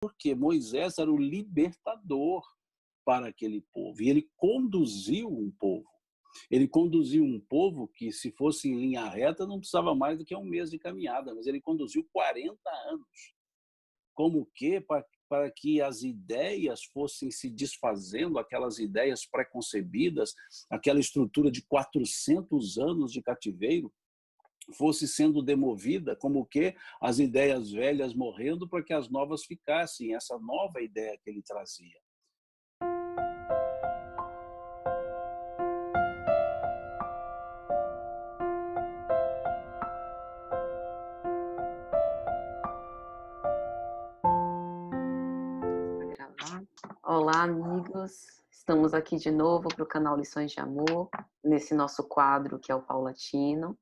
porque Moisés era o libertador para aquele povo, e ele conduziu um povo. Ele conduziu um povo que, se fosse em linha reta, não precisava mais do que um mês de caminhada, mas ele conduziu 40 anos. Como que? Para que as ideias fossem se desfazendo, aquelas ideias preconcebidas, aquela estrutura de 400 anos de cativeiro, fosse sendo demovida, como que as ideias velhas morrendo para que as novas ficassem, essa nova ideia que ele trazia. Olá, amigos. Estamos aqui de novo para o canal Lições de Amor, nesse nosso quadro que é o Paulatino,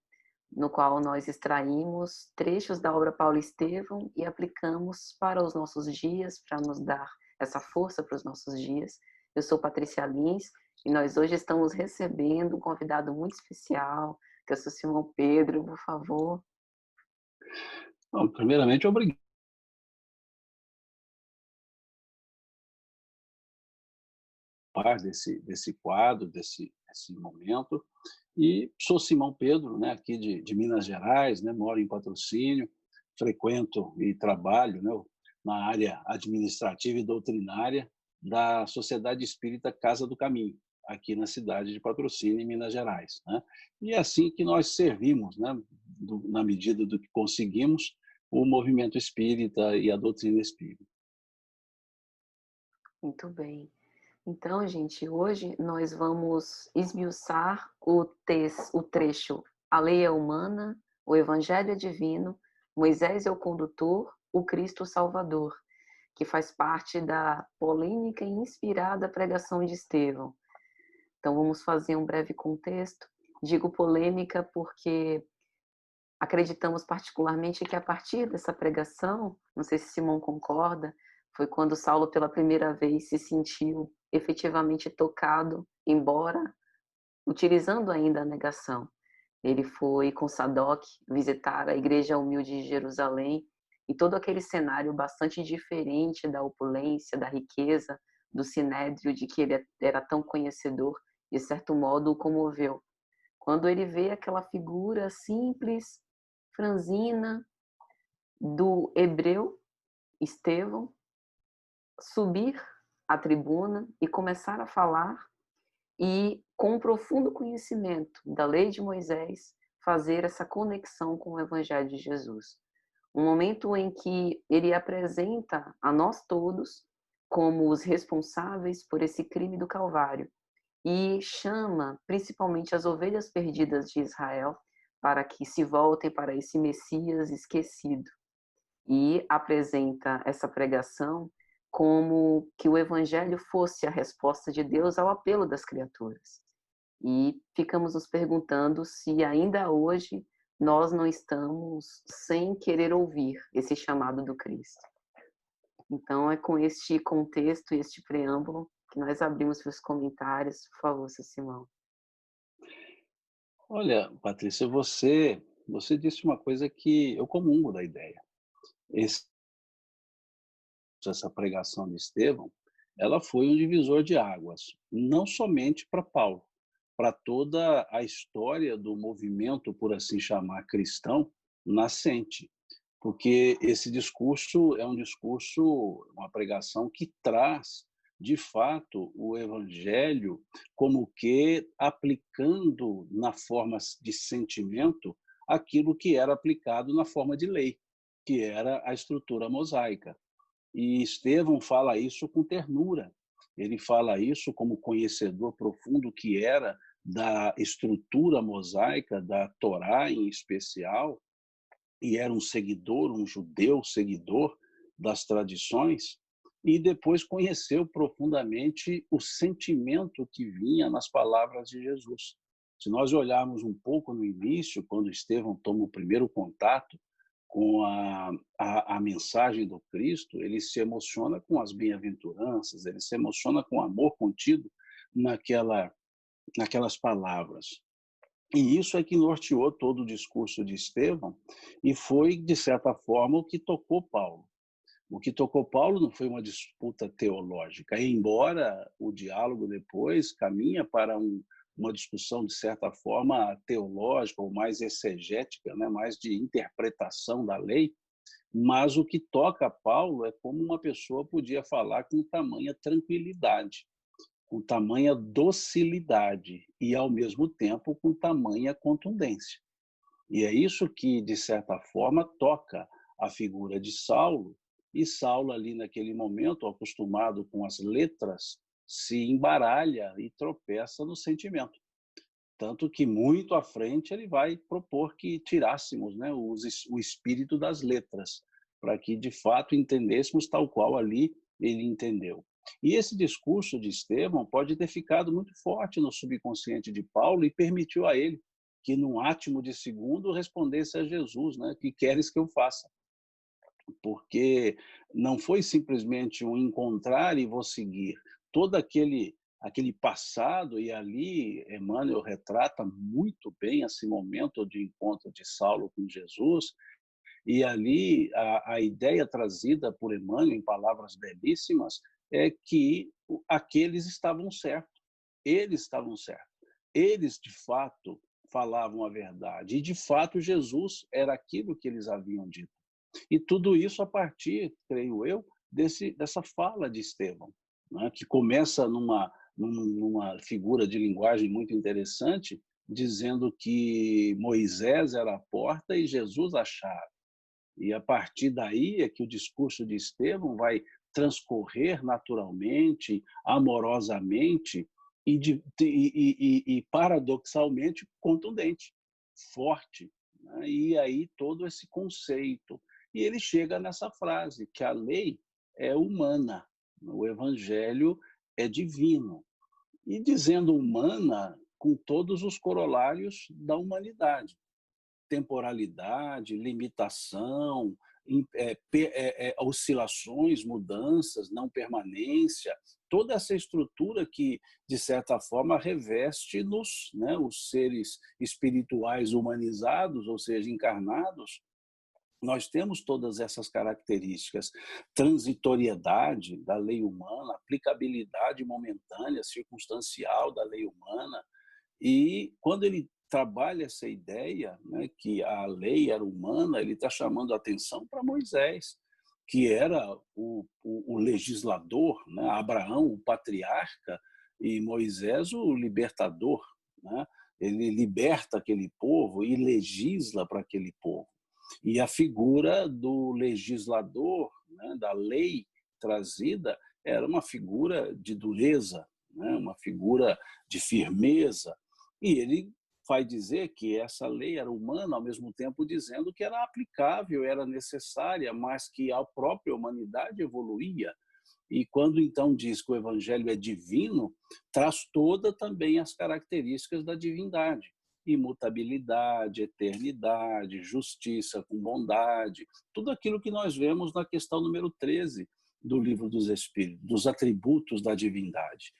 no qual nós extraímos trechos da obra Paulo Estevão e aplicamos para os nossos dias, para nos dar essa força para os nossos dias. Eu sou Patrícia Lins e nós hoje estamos recebendo um convidado muito especial, que é o seu Simão Pedro, por favor. Bom, primeiramente, obrigado desse quadro, desse momento. E sou Simão Pedro, né, aqui de Minas Gerais, né, moro em Patrocínio, frequento e trabalho, né, na área administrativa e doutrinária da Sociedade Espírita Casa do Caminho, aqui na cidade de Patrocínio, em Minas Gerais, né? E é assim que nós servimos, né, na medida do que conseguimos, o movimento espírita e a doutrina espírita. Muito bem. Então, gente, hoje nós vamos esmiuçar o trecho A Lei é Humana, o Evangelho é Divino, Moisés é o Condutor, o Cristo Salvador, que faz parte da polêmica e inspirada pregação de Estevão. Então, vamos fazer um breve contexto. Digo polêmica porque acreditamos particularmente que a partir dessa pregação, não sei se Simão concorda, foi quando Saulo pela primeira vez se sentiu efetivamente tocado, embora utilizando ainda a negação. Ele foi com Sadoc visitar a igreja humilde de Jerusalém e todo aquele cenário bastante diferente da opulência, da riqueza, do sinédrio de que ele era tão conhecedor, de certo modo o comoveu. Quando ele vê aquela figura simples, franzina, do hebreu, Estevão, subir à tribuna e começar a falar e, com um profundo conhecimento da lei de Moisés, fazer essa conexão com o Evangelho de Jesus. Um momento em que ele apresenta a nós todos como os responsáveis por esse crime do Calvário e chama principalmente as ovelhas perdidas de Israel para que se voltem para esse Messias esquecido. E apresenta essa pregação como que o Evangelho fosse a resposta de Deus ao apelo das criaturas. E ficamos nos perguntando se ainda hoje nós não estamos sem querer ouvir esse chamado do Cristo. Então, é com este contexto e este preâmbulo que nós abrimos para os comentários. Por favor, seu Simão. Olha, Patrícia, você disse uma coisa que eu comungo da ideia. Essa pregação de Estevão, ela foi um divisor de águas, não somente para Paulo, para toda a história do movimento, por assim chamar, cristão nascente, porque esse discurso é um discurso, uma pregação que traz, de fato, o evangelho como que aplicando na forma de sentimento aquilo que era aplicado na forma de lei, que era a estrutura mosaica. E Estevão fala isso com ternura. Ele fala isso como conhecedor profundo que era da estrutura mosaica, da Torá em especial, e era um seguidor, um judeu seguidor das tradições, e depois conheceu profundamente o sentimento que vinha nas palavras de Jesus. Se nós olharmos um pouco no início, quando Estevão toma o primeiro contato com a mensagem do Cristo, ele se emociona com as bem-aventuranças, ele se emociona com o amor contido naquelas palavras. E isso é que norteou todo o discurso de Estevão e foi, de certa forma, o que tocou Paulo. O que tocou Paulo não foi uma disputa teológica, embora o diálogo depois caminha para uma discussão, de certa forma, teológica ou mais exegética, né? Mais de interpretação da lei, mas o que toca a Paulo é como uma pessoa podia falar com tamanha tranquilidade, com tamanha docilidade e, ao mesmo tempo, com tamanha contundência. E é isso que, de certa forma, toca a figura de Saulo, e Saulo, ali naquele momento, acostumado com as letras, se embaralha e tropeça no sentimento. Tanto que, muito à frente, ele vai propor que tirássemos, né, o espírito das letras, para que, de fato, entendêssemos tal qual ali ele entendeu. E esse discurso de Estevão pode ter ficado muito forte no subconsciente de Paulo e permitiu a ele que, num átimo de segundo, respondesse a Jesus, né, que queres que eu faça? Porque não foi simplesmente um encontrar e vou seguir. Todo aquele passado, e ali Emmanuel retrata muito bem esse momento de encontro de Saulo com Jesus, e ali a ideia trazida por Emmanuel, em palavras belíssimas, é que aqueles estavam certos, eles estavam certos, eles de fato falavam a verdade, e de fato Jesus era aquilo que eles haviam dito. E tudo isso a partir, creio eu, dessa fala de Estevão, né, que começa numa figura de linguagem muito interessante, dizendo que Moisés era a porta e Jesus a chave. E a partir daí é que o discurso de Estevão vai transcorrer naturalmente, amorosamente e paradoxalmente contundente, forte, né? E aí todo esse conceito. E ele chega nessa frase, que a lei é humana, o evangelho é divino. E dizendo humana com todos os corolários da humanidade: temporalidade, limitação, oscilações, mudanças, não permanência, toda essa estrutura que, de certa forma, reveste-nos, né, os seres espirituais humanizados, ou seja, encarnados. Nós temos todas essas características: transitoriedade da lei humana, aplicabilidade momentânea, circunstancial da lei humana. E quando ele trabalha essa ideia, né, que a lei era humana, ele está chamando a atenção para Moisés, que era o legislador, né, Abraão, o patriarca, e Moisés, o libertador, né? Ele liberta aquele povo e legisla para aquele povo. E a figura do legislador, né, da lei trazida, era uma figura de dureza, né, uma figura de firmeza. E ele vai dizer que essa lei era humana, ao mesmo tempo dizendo que era aplicável, era necessária, mas que a própria humanidade evoluía. E quando então diz que o evangelho é divino, traz toda também as características da divindade: imutabilidade, eternidade, justiça com bondade, tudo aquilo que nós vemos na questão número 13 do Livro dos Espíritos, dos atributos da divindade.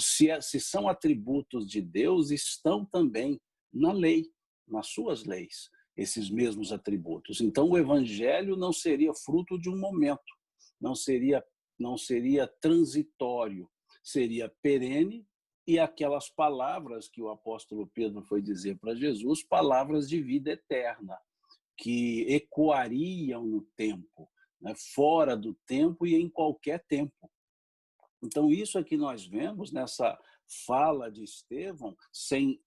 Se são atributos de Deus, estão também na lei, nas suas leis, esses mesmos atributos. Então, o evangelho não seria fruto de um momento, não seria transitório, seria perene, e aquelas palavras que o apóstolo Pedro foi dizer para Jesus, palavras de vida eterna, que ecoariam no tempo, né, fora do tempo e em qualquer tempo. Então, isso é que nós vemos nessa fala de Estevão, sem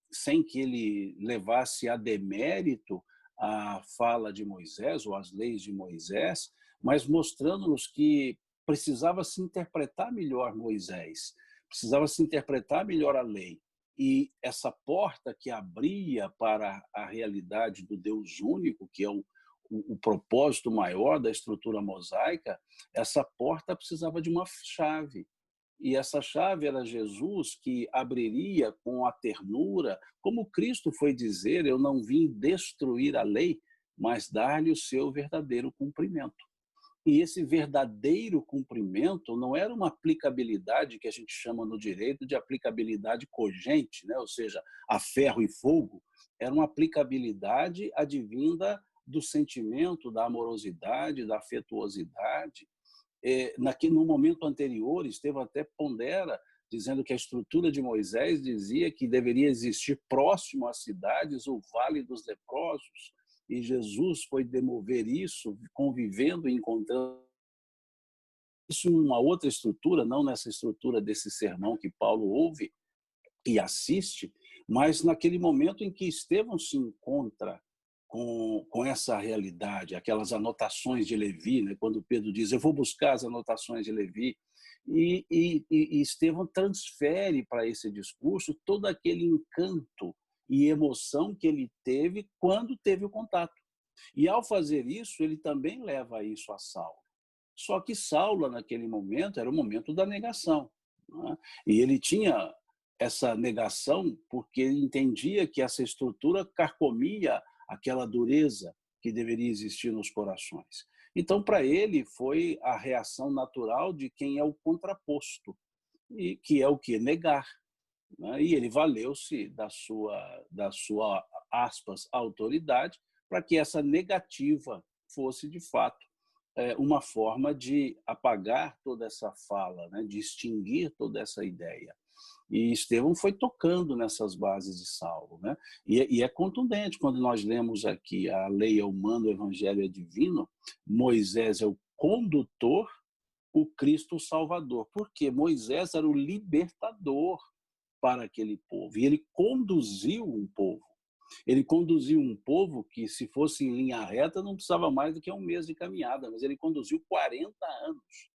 que ele levasse a demérito a fala de Moisés ou as leis de Moisés, mas mostrando-nos que precisava se interpretar melhor Moisés, precisava se interpretar melhor a lei. E essa porta que abria para a realidade do Deus único, que é o propósito maior da estrutura mosaica, essa porta precisava de uma chave. E essa chave era Jesus, que abriria com a ternura, como Cristo foi dizer: eu não vim destruir a lei, mas dar-lhe o seu verdadeiro cumprimento. E esse verdadeiro cumprimento não era uma aplicabilidade que a gente chama no direito de aplicabilidade cogente, né? Ou seja, a ferro e fogo. Era uma aplicabilidade advinda do sentimento, da amorosidade, da afetuosidade. No momento anterior, Estevão até pondera, dizendo que a estrutura de Moisés dizia que deveria existir próximo às cidades o Vale dos Leprosos, e Jesus foi demover isso, convivendo e encontrando isso em uma outra estrutura, não nessa estrutura desse sermão que Paulo ouve e assiste, mas naquele momento em que Estevão se encontra com essa realidade, aquelas anotações de Levi, né? Quando Pedro diz, eu vou buscar as anotações de Levi, e Estevão transfere para esse discurso todo aquele encanto e emoção que ele teve quando teve o contato. E ao fazer isso, ele também leva isso a Saulo. Só que Saulo, naquele momento, era o momento da negação, né? E ele tinha essa negação porque ele entendia que essa estrutura carcomia aquela dureza que deveria existir nos corações. Então, para ele, foi a reação natural de quem é o contraposto, e que é o que? Negar. Né? E ele valeu-se da sua aspas, autoridade, para que essa negativa fosse, de fato, uma forma de apagar toda essa fala, né? De extinguir toda essa ideia. E Estevão foi tocando nessas bases de Saulo, né? E é contundente quando nós lemos aqui: a lei é humana, o evangelho é divino, Moisés é o condutor, o Cristo o salvador. Porque Moisés era o libertador para aquele povo, e ele conduziu um povo. Ele conduziu um povo que, se fosse em linha reta, não precisava mais do que um mês de caminhada, mas ele conduziu 40 anos.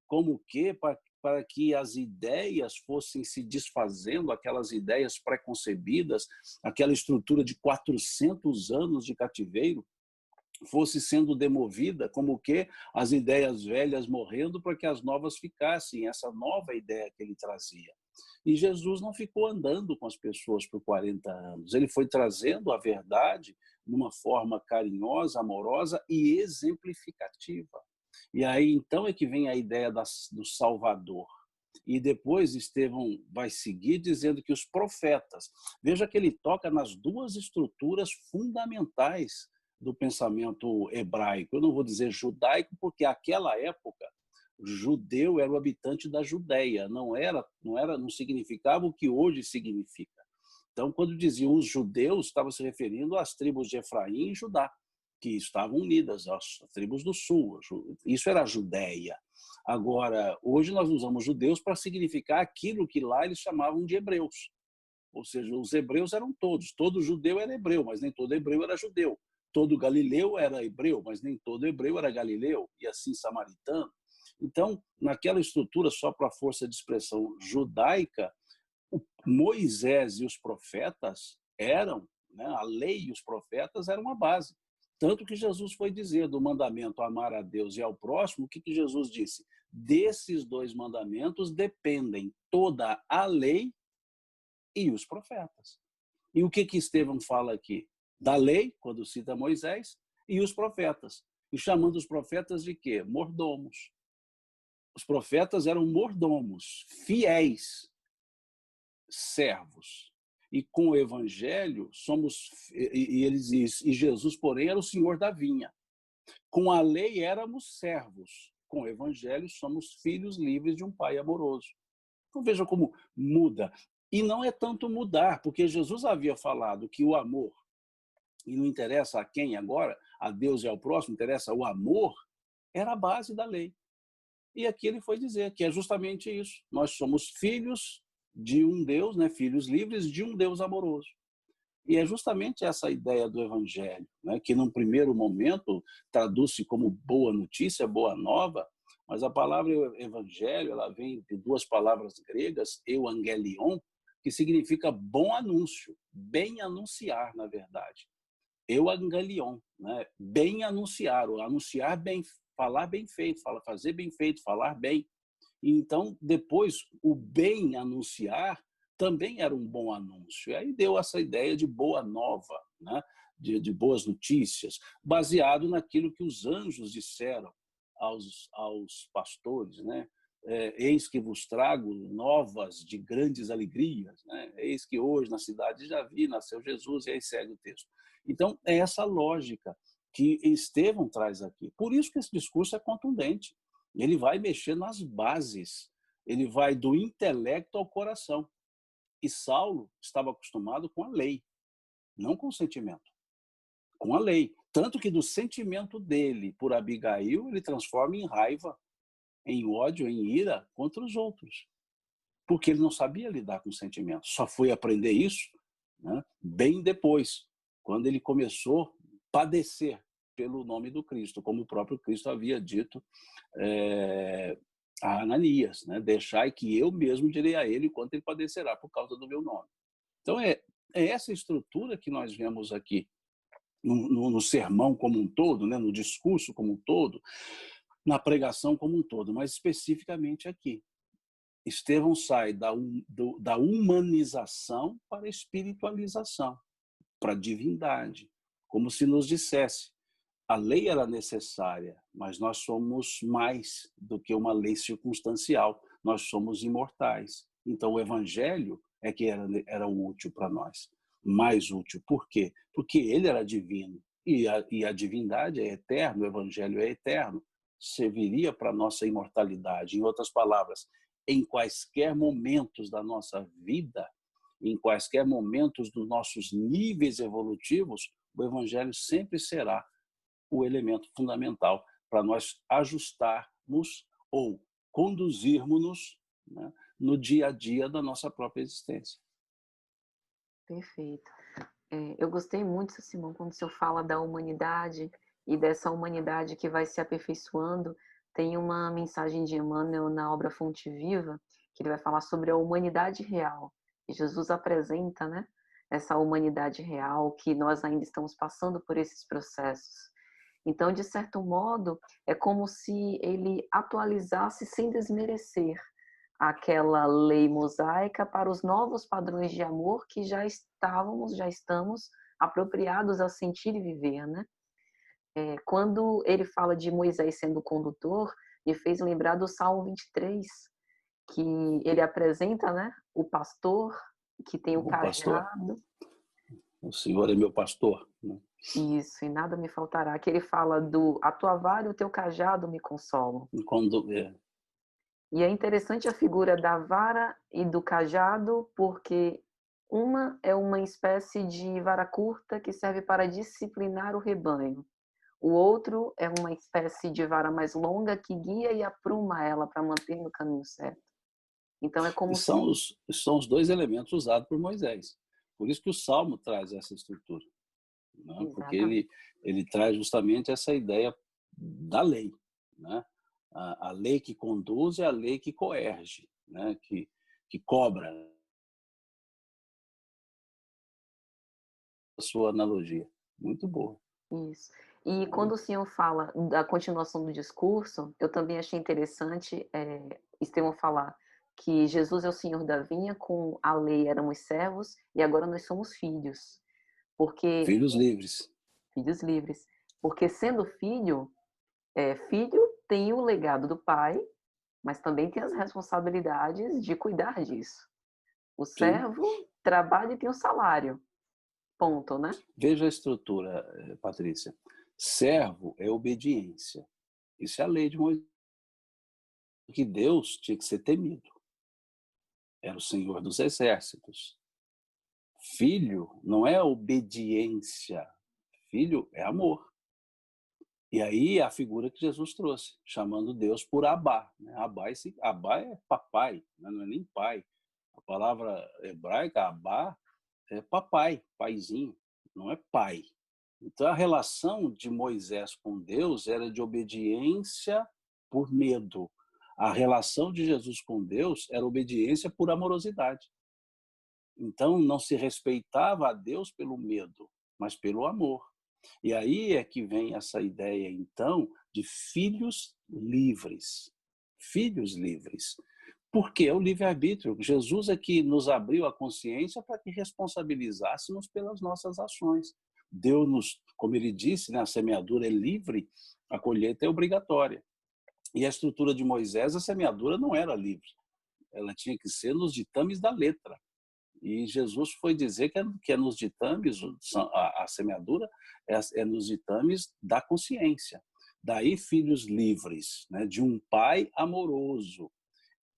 Como que? Para que as ideias fossem se desfazendo, aquelas ideias preconcebidas, aquela estrutura de 400 anos de cativeiro, fosse sendo demovida, como que as ideias velhas morrendo para que as novas ficassem, essa nova ideia que ele trazia. E Jesus não ficou andando com as pessoas por 40 anos, ele foi trazendo a verdade de uma forma carinhosa, amorosa e exemplificativa. E aí então é que vem a ideia do Salvador. E depois Estevão vai seguir dizendo que os profetas, veja que ele toca nas duas estruturas fundamentais do pensamento hebraico. Eu não vou dizer judaico, porque naquela época judeu era o habitante da Judéia, não significava o que hoje significa. Então, quando diziam os judeus, estava se referindo às tribos de Efraim e Judá, que estavam unidas, as tribos do sul. Isso era a Judéia. Agora, hoje nós usamos judeus para significar aquilo que lá eles chamavam de hebreus. Ou seja, os hebreus eram todos. Todo judeu era hebreu, mas nem todo hebreu era judeu. Todo galileu era hebreu, mas nem todo hebreu era galileu, e assim samaritano. Então, naquela estrutura, só para a força de expressão judaica, Moisés e os profetas eram, né, a lei e os profetas eram uma base. Tanto que Jesus foi dizer do mandamento amar a Deus e ao próximo, o que Jesus disse? Desses dois mandamentos dependem toda a lei e os profetas. E o que Estevão fala aqui? Da lei, quando cita Moisés, e os profetas. E chamando os profetas de quê? Mordomos. Os profetas eram mordomos, fiéis, servos. E com o evangelho somos, e Jesus, porém, era o senhor da vinha. Com a lei éramos servos, com o evangelho somos filhos livres de um pai amoroso. Então veja como muda. E não é tanto mudar, porque Jesus havia falado que o amor, e não interessa a quem agora, a Deus e ao próximo, interessa o amor, era a base da lei. E aqui ele foi dizer que é justamente isso. Nós somos filhos de um Deus, né? Filhos livres de um Deus amoroso. E é justamente essa ideia do evangelho, né? Que num primeiro momento traduz-se como boa notícia, boa nova, mas a palavra evangelho, ela vem de duas palavras gregas, euangelion, que significa bom anúncio, bem anunciar, na verdade. Euangelion, né? Bem anunciar, ou anunciar bem, falar bem feito, fazer bem feito, falar bem. E então, depois, o bem anunciar também era um bom anúncio. E aí deu essa ideia de boa nova, né? de boas notícias, baseado naquilo que os anjos disseram aos pastores, né? Eis que vos trago novas de grandes alegrias, né? Eis que hoje na cidade de Davi nasceu Jesus, e aí segue o texto. Então, é essa lógica. que Estevão traz aqui. Por isso que esse discurso é contundente. Ele vai mexer nas bases, ele vai do intelecto ao coração. E Saulo estava acostumado com a lei, não com o sentimento, com a lei. Tanto que do sentimento dele por Abigail, ele transforma em raiva, em ódio, em ira contra os outros. Porque ele não sabia lidar com o sentimento. Só foi aprender isso, né, bem depois, quando ele começou a padecer pelo nome do Cristo, como o próprio Cristo havia dito a Ananias, né? Deixai que eu mesmo direi a ele quanto ele padecerá por causa do meu nome. Então é essa estrutura que nós vemos aqui no sermão como um todo, né? No discurso como um todo, na pregação como um todo, mas especificamente aqui. Estevão sai da humanização para a espiritualização, para a divindade, como se nos dissesse: a lei era necessária, mas nós somos mais do que uma lei circunstancial. Nós somos imortais. Então, o evangelho é que era útil para nós. Mais útil. Por quê? Porque ele era divino. E a divindade é eterna, o evangelho é eterno. Serviria para a nossa imortalidade. Em outras palavras, em quaisquer momentos da nossa vida, em quaisquer momentos dos nossos níveis evolutivos, o evangelho sempre será o elemento fundamental para nós ajustarmos ou conduzirmos-nos, né, no dia a dia da nossa própria existência. Perfeito. Eu gostei muito, Simão, quando o senhor fala da humanidade e dessa humanidade que vai se aperfeiçoando. Tem uma mensagem de Emmanuel na obra Fonte Viva, que ele vai falar sobre a humanidade real. E Jesus apresenta, né, essa humanidade real, que nós ainda estamos passando por esses processos. Então, de certo modo, é como se ele atualizasse sem desmerecer aquela lei mosaica para os novos padrões de amor que já estamos apropriados a sentir e viver, né? Quando ele fala de Moisés sendo condutor, me fez lembrar do Salmo 23, que ele apresenta, né, o pastor que tem o pastor, cajado. o Senhor é meu pastor, né? Isso, e nada me faltará. Que ele fala a tua vara e o teu cajado me consolam. E é interessante a figura da vara e do cajado, porque uma é uma espécie de vara curta que serve para disciplinar o rebanho. O outro é uma espécie de vara mais longa que guia e apruma ela para manter no caminho certo. Então é como são os dois elementos usados por Moisés. Por isso que o Salmo traz essa estrutura, né? Porque ele traz justamente essa ideia da lei, né? A lei que conduz é a lei que coerge, né? Que cobra. A sua analogia, muito boa. Isso. E quando o senhor fala da continuação do discurso, eu também achei interessante Estevão falar que Jesus é o Senhor da vinha, com a lei éramos servos e agora nós somos filhos. Porque filhos livres. Filhos livres. Porque sendo filho, filho tem o legado do pai, mas também tem as responsabilidades de cuidar disso. O servo trabalha e tem o salário. Ponto, né? Veja a estrutura, Patrícia. Servo é obediência. Isso é a lei de Moisés. Que Deus tinha que ser temido. Era o Senhor dos exércitos. Filho não é obediência. Filho é amor. E aí é a figura que Jesus trouxe, chamando Deus por Abá. Abá é papai, não é nem pai. A palavra hebraica, Abá, é papai, paizinho, não é pai. Então a relação de Moisés com Deus era de obediência por medo. A relação de Jesus com Deus era obediência por amorosidade. Então não se respeitava a Deus pelo medo, mas pelo amor. E aí é que vem essa ideia, então, de filhos livres. Filhos livres. Porque é o livre-arbítrio. Jesus é que nos abriu a consciência para que responsabilizássemos pelas nossas ações. Deu-nos, como ele disse, né, a semeadura é livre, a colheita é obrigatória. E a estrutura de Moisés, a semeadura não era livre. Ela tinha que ser nos ditames da letra. E Jesus foi dizer que é nos ditames, a semeadura é nos ditames da consciência. Daí, filhos livres, né, de um pai amoroso.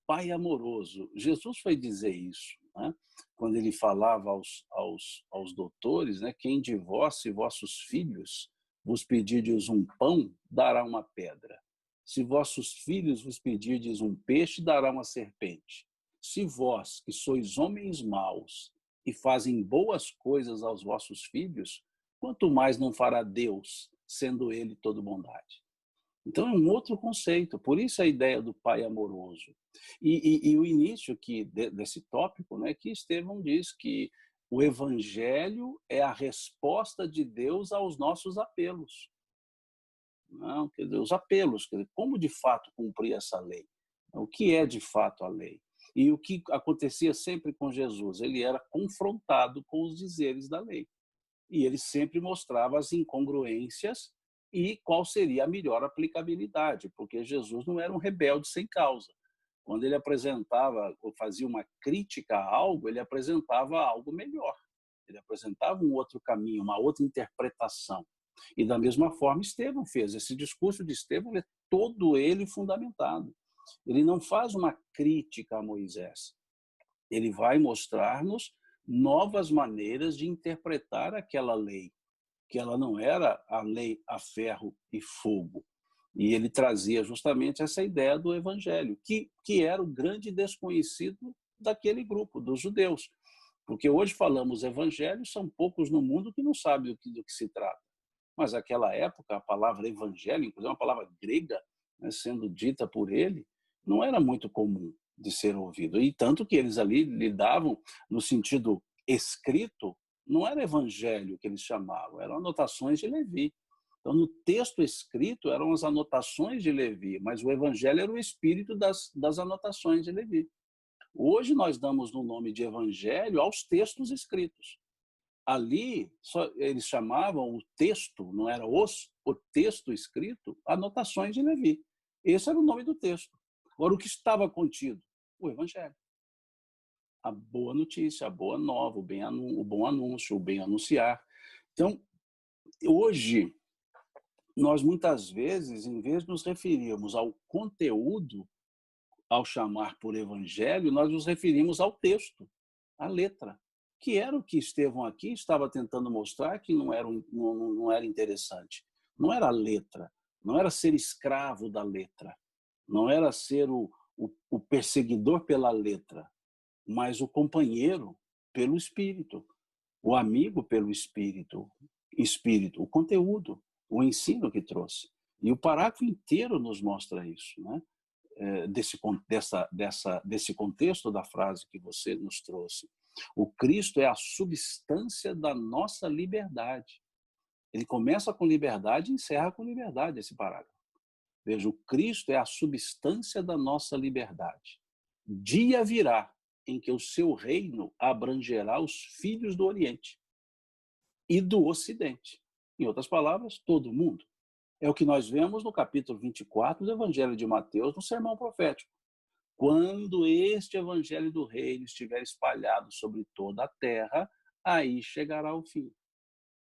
Pai amoroso. Jesus foi dizer isso, né, quando ele falava aos doutores, né, quem de vós, se vossos filhos vos pedirdes um pão, dará uma pedra. Se vossos filhos vos pedirdes um peixe, dará uma serpente. Se vós, que sois homens maus, e fazem boas coisas aos vossos filhos, quanto mais não fará Deus, sendo ele todo bondade. Então é um outro conceito, por isso a ideia do pai amoroso. E o início desse tópico, né, que Estevão diz que o evangelho é a resposta de Deus aos nossos apelos. Não, quer dizer, os apelos, quer dizer, como de fato cumprir essa lei? O que é de fato a lei? E o que acontecia sempre com Jesus? Ele era confrontado com os dizeres da lei. E ele sempre mostrava as incongruências e qual seria a melhor aplicabilidade, porque Jesus não era um rebelde sem causa. Quando ele apresentava ou fazia uma crítica a algo, ele apresentava algo melhor. Ele apresentava um outro caminho, uma outra interpretação. E da mesma forma Estevão fez. Esse discurso de Estevão é todo ele fundamentado. Ele não faz uma crítica a Moisés. Ele vai mostrar-nos novas maneiras de interpretar aquela lei, que ela não era a lei a ferro e fogo. E ele trazia justamente essa ideia do evangelho, que era o grande desconhecido daquele grupo, dos judeus. Porque hoje falamos evangelho, são poucos no mundo que não sabem do que se trata. Mas naquela época, a palavra evangelho, inclusive uma palavra grega, né, sendo dita por ele, não era muito comum de ser ouvido. E tanto que eles ali lidavam no sentido escrito, não era evangelho que eles chamavam, eram anotações de Levi. Então, no texto escrito eram as anotações de Levi, mas o evangelho era o espírito das anotações de Levi. Hoje nós damos no nome de evangelho aos textos escritos. Ali, eles chamavam o texto, não era o texto escrito, anotações de Levi. Esse era o nome do texto. Agora, o que estava contido? O evangelho. A boa notícia, a boa nova, o bom anúncio, o bem anunciar. Então, hoje, nós muitas vezes, em vez de nos referirmos ao conteúdo, ao chamar por evangelho, nós nos referimos ao texto, à letra, que era o que Estevão aqui estava tentando mostrar que não era interessante. Não era a letra, não era ser escravo da letra, não era ser o perseguidor pela letra, mas o companheiro pelo espírito, o amigo pelo espírito, o conteúdo, o ensino que trouxe. E o parágrafo inteiro nos mostra isso, né? Desse contexto da frase que você nos trouxe. O Cristo é a substância da nossa liberdade. Ele começa com liberdade e encerra com liberdade esse parágrafo. Veja, o Cristo é a substância da nossa liberdade. Dia virá em que o seu reino abrangerá os filhos do Oriente e do Ocidente. Em outras palavras, todo mundo. É o que nós vemos no capítulo 24 do Evangelho de Mateus, no Sermão Profético. Quando este Evangelho do Reino estiver espalhado sobre toda a terra, aí chegará o fim.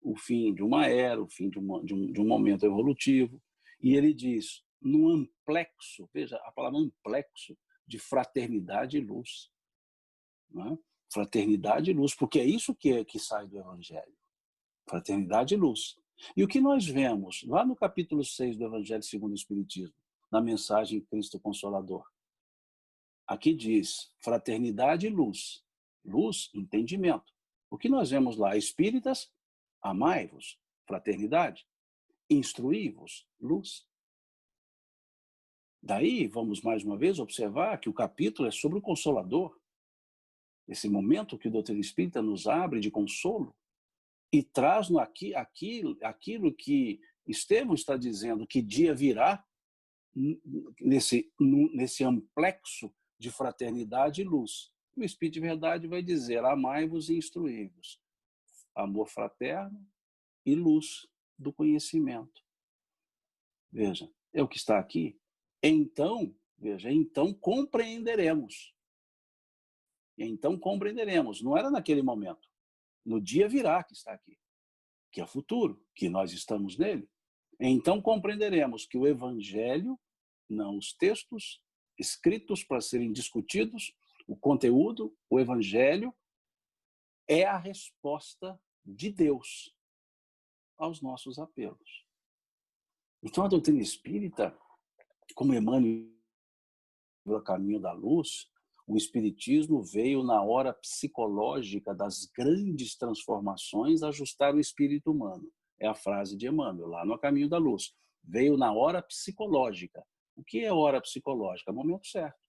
O fim de uma era, o fim de um momento evolutivo. E ele diz, no amplexo, veja a palavra amplexo, de fraternidade e luz. Não é? Fraternidade e luz, porque é isso que sai do Evangelho. Fraternidade e luz. E o que nós vemos lá no capítulo 6 do Evangelho segundo o Espiritismo, na mensagem Cristo Consolador? Aqui diz fraternidade e luz. Luz, entendimento. O que nós vemos lá? Espíritas, amai-vos. Fraternidade. Instruí-vos. Luz. Daí, vamos mais uma vez observar que o capítulo é sobre o Consolador. Esse momento que o doutrina espírita nos abre de consolo e traz aquilo que Estevão está dizendo, que dia virá nesse amplexo de fraternidade e luz. O Espírito de Verdade vai dizer, amai-vos e instruí-vos. Amor fraterno e luz do conhecimento. Veja, é o que está aqui. Então compreenderemos E então compreenderemos. Não era naquele momento. No dia virá que está aqui, que é o futuro, que nós estamos nele. Então compreenderemos que o Evangelho, não os textos escritos para serem discutidos, o conteúdo, o Evangelho, é a resposta de Deus aos nossos apelos. Então a doutrina espírita, como Emmanuel o caminho da luz, o espiritismo veio na hora psicológica das grandes transformações ajustar o espírito humano. É a frase de Emmanuel, lá no Caminho da Luz. Veio na hora psicológica. O que é hora psicológica? Momento certo.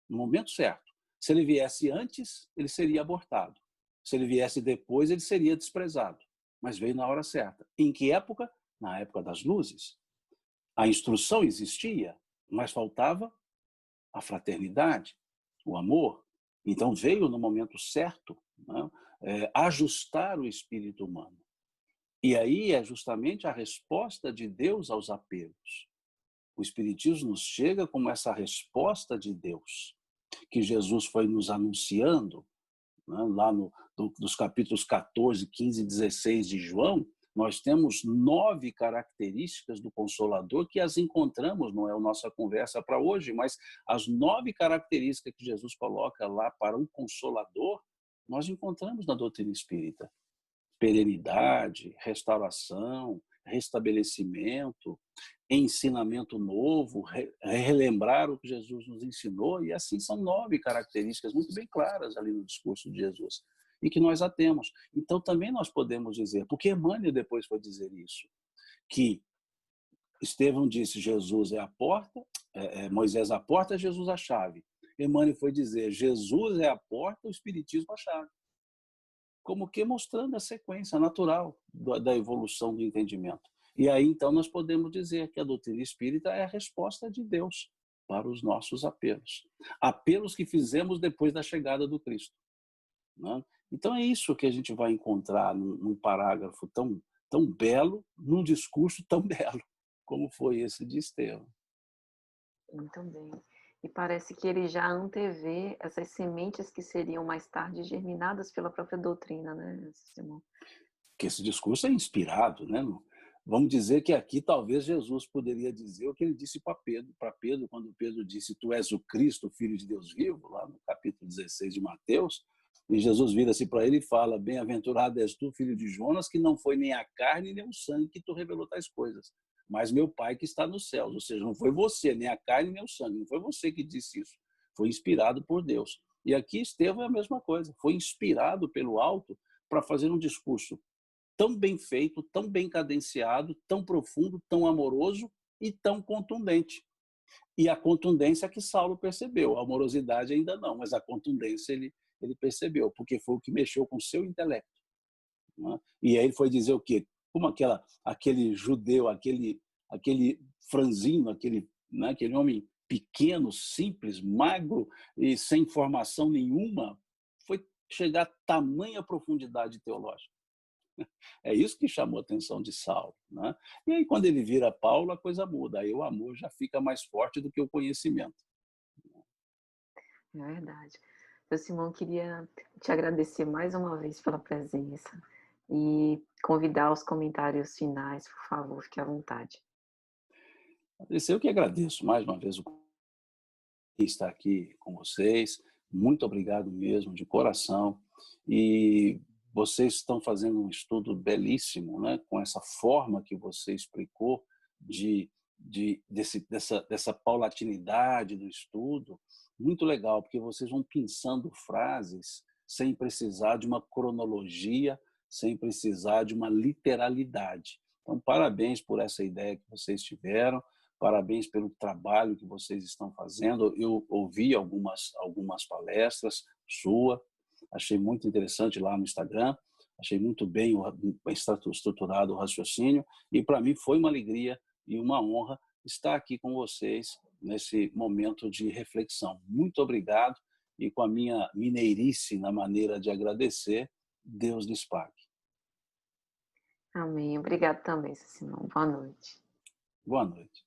No momento certo. Se ele viesse antes, ele seria abortado. Se ele viesse depois, ele seria desprezado. Mas veio na hora certa. Em que época? Na época das luzes. A instrução existia, mas faltava a fraternidade, o amor. Então veio no momento certo, né, ajustar o espírito humano. E aí é justamente a resposta de Deus aos apelos. O Espiritismo nos chega como essa resposta de Deus, que Jesus foi nos anunciando, né, lá nos capítulos 14, 15 e 16 de João. Nós temos 9 características do Consolador que as encontramos, não é a nossa conversa para hoje, mas as 9 características que Jesus coloca lá para um Consolador, nós encontramos na doutrina espírita. Perenidade, restauração, restabelecimento, ensinamento novo, relembrar o que Jesus nos ensinou, e assim são 9 características muito bem claras ali no discurso de Jesus, e que nós a temos. Então também nós podemos dizer, porque Emmanuel depois foi dizer isso, que Estevão disse, Jesus é a porta, Moisés a porta, Jesus a chave. Emmanuel foi dizer, Jesus é a porta, o Espiritismo a chave. Como que mostrando a sequência natural da evolução do entendimento. E aí, então, nós podemos dizer que a doutrina espírita é a resposta de Deus para os nossos apelos. Apelos que fizemos depois da chegada do Cristo. Né? Então, é isso que a gente vai encontrar num parágrafo tão belo, num discurso tão belo, como foi esse de Estevão. Muito bem. E parece que ele já antevê essas sementes que seriam mais tarde germinadas pela própria doutrina, né, Simão? Que esse discurso é inspirado, né? Vamos dizer que aqui talvez Jesus poderia dizer o que ele disse para Pedro, quando Pedro disse, tu és o Cristo, o Filho de Deus vivo, lá no capítulo 16 de Mateus, e Jesus vira-se para ele e fala, bem-aventurado és tu, filho de Jonas, que não foi nem a carne nem o sangue que tu revelou tais coisas, mas meu Pai que está nos céus. Ou seja, não foi você, nem a carne nem o sangue, não foi você que disse isso, foi inspirado por Deus. E aqui Estevão é a mesma coisa, foi inspirado pelo alto para fazer um discurso tão bem feito, tão bem cadenciado, tão profundo, tão amoroso e tão contundente. E a contundência que Saulo percebeu, a amorosidade ainda não, mas a contundência ele percebeu, porque foi o que mexeu com o seu intelecto. Né? E aí ele foi dizer o quê? Como aquele judeu, aquele franzino, aquele homem pequeno, simples, magro e sem formação nenhuma, foi chegar a tamanha profundidade teológica. É isso que chamou a atenção de Saulo. Né? E aí, quando ele vira Paulo, a coisa muda. Aí o amor já fica mais forte do que o conhecimento. É verdade. Seu Simão, queria te agradecer mais uma vez pela presença e convidar os comentários finais, por favor, fique à vontade. Eu que agradeço mais uma vez o estar aqui com vocês. Muito obrigado mesmo, de coração. E vocês estão fazendo um estudo belíssimo, né? Com essa forma que você explicou dessa paulatinidade do estudo. Muito legal, porque vocês vão pensando frases sem precisar de uma cronologia, sem precisar de uma literalidade. Então, parabéns por essa ideia que vocês tiveram. Parabéns pelo trabalho que vocês estão fazendo. Eu ouvi algumas palestras sua, achei muito interessante lá no Instagram, achei muito bem estruturado o raciocínio, e para mim foi uma alegria e uma honra estar aqui com vocês nesse momento de reflexão. Muito obrigado, e com a minha mineirice na maneira de agradecer, Deus lhes pague. Amém. Obrigado também, seu Simão. Boa noite. Boa noite.